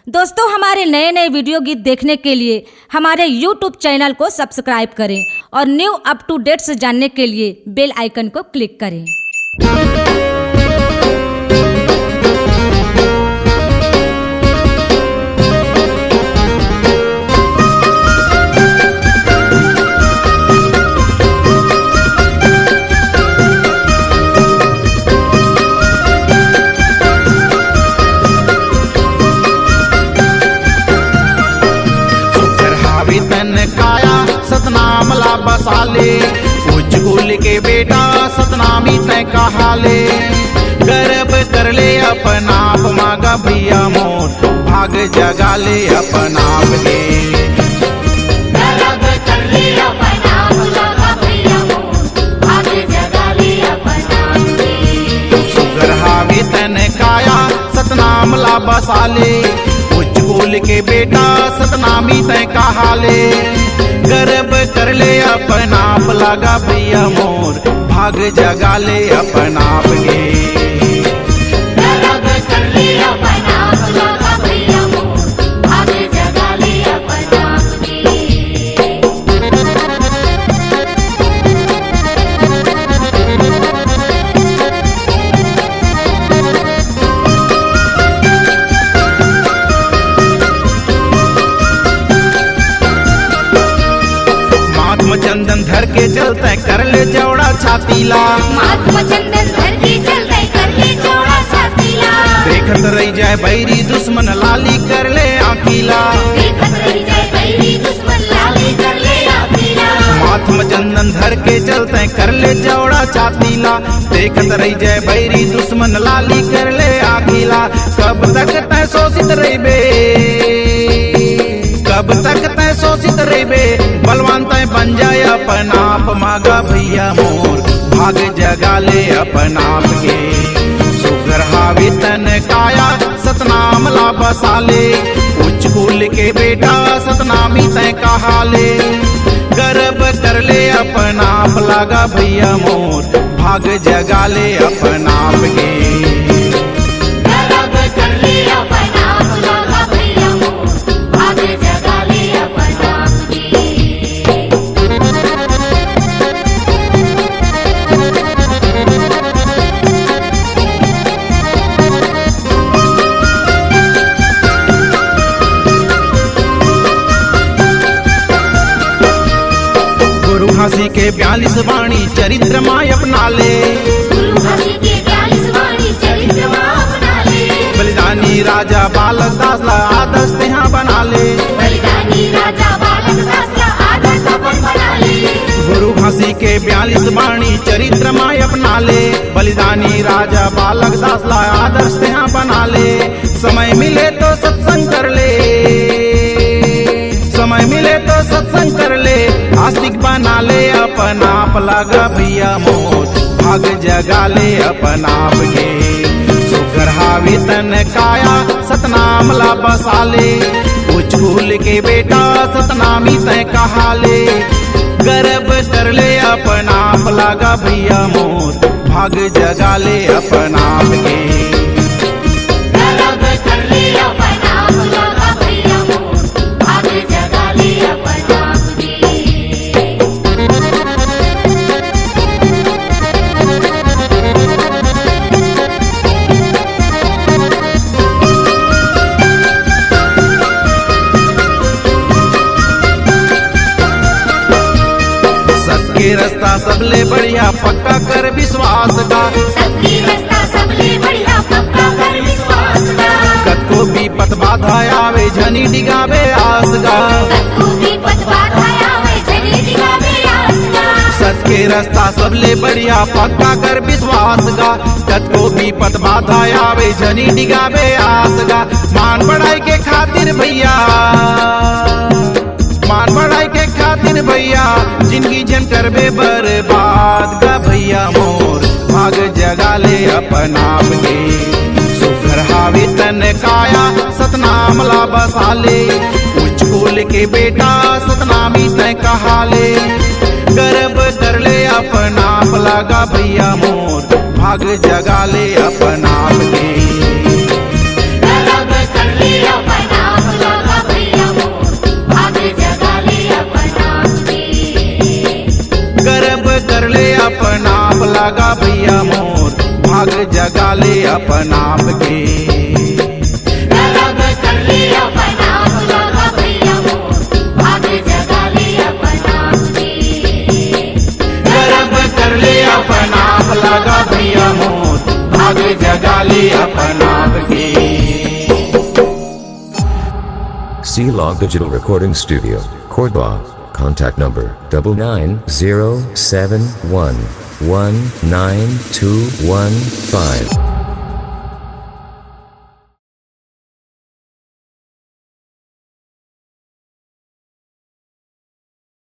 दोस्तों, हमारे नए नए वीडियो गीत देखने के लिए हमारे YouTube चैनल को सब्सक्राइब करें और न्यू अप टू डेट्स जानने के लिए बेल आइकन को क्लिक करें। काया सतनामला बसाले उच्चकुल के बेटा सतनामी तय कहाले गर्भ कर ले अपना आप मांगा भैया मोर भाग जगा ले अपना आप के गर्भ कर ले अपना आप मांगा भैया मोर भाग जगा ले अपना आप के सुगर हावी तन काया सतनामला बसाले उच्चकुल के बेटा सतनामी तय कहाले गर्भ कर ले अपना आप लगा भैया मोर भाग जगा ले अपना आप के गर्भ कर ले अपना आप मांगा भैया मोर भाग जगा ले अपना आप के चंदन धर के चलते कर ले चौड़ा छातीला महात्मा चंदन धर के चलते कर ले चौड़ा छातीला देखत रही जाए बैरी दुश्मन लाली कर ले आखीला देखत रही जाए बैरी दुश्मन लाली कर ले आखीला महात्मा चंदन धर के चलते कर ले चौड़ा छातीला देखत रही जाए बैरी दुश्मन लाली कर ले आखीला कब तक तय शोषित रही बे कब तक तय शोषित रहे बलवान तय बन जाए अपना आप मांगा भैया मोर भाग जगा ले अपना आप के सुगर हावी तन काया सतनामला बसाले उच्चकुल के बेटा सतनामी तय कहाले गर्भ कर ले अपना आप लगा भैया मोर भाग जगा ले अपना आप के गर्भ कर ले अपना आप मांगा भैया मोर भाग जगा ले अपना आप के गुरु हंसी के 42 वाणी चरित्र माय अपना ले गुरु हंसी के 42 वाणी चरित्र मां अपना ले बलिदानी राजा बालक दास ला आदर्श यहाँ बना ले बलिदानी राजा बालक दास का आदर्श अपन बना ले गुरु हंसी के 42 वाणी चरित्र माय अपना ले बलिदानी राजा बालक दास ला आदर्श यहाँ बना ले समय मिले तो सत्संग कर ले समय मिले तो सत्संग कर ले आस्तिक बना ले अपना आप लगा भैया मोर भाग जगा ले अपना आप के सुगर हावी तन काया सतनामला बसाले उच्चकुल के बेटा सतनामी तय कहाले गर्भ कर ले अपना आप लगा भैया मोर भाग जगा ले अपना आप के गर्भ कर ले अपना आप मांगा भैया मोर भाग जगा ले अपना आप के सबके रास्ता सबले बढ़िया पक्का कर विश्वास का सबकी रास्ता सबले बढ़िया पक्का कर विश्वास का कतको भी पत बाधा आवे झनी डिगावे आस गा तू भी पतवार आया वे जनी दिखावे आस का सच के रास्ता सबले बढ़िया पक्का कर विश्वास गा कतको भी पत बाधा आवे झनी डिगावे आस गा मान बढ़ाई के खातिर भैया मान बढ़ाई के खातिर भैया जिंदगी जन करबे बर्बाद गा भैया मोर भाग जगा ले अपना आप के सुगर हावी तन काया सतनामला बसाले उच्चकुल के बेटा सतनामी तय कहाले गर्भ कर ले अपना आप लगा भैया मोर भाग जगा ले अपना आप के गर्भ कर ले अपना लगा भैया मोर भाग जगा ले अपन आप के। गरब कर ले अपन आप लगा भैया मोर भाग जगा ले अपन आप के। गरब कर ले अपन आप लगा भैया मोर भाग जगा ले अपन आप के। C-Log Digital Recording Studio, Cordoba. Contact number 9907119215.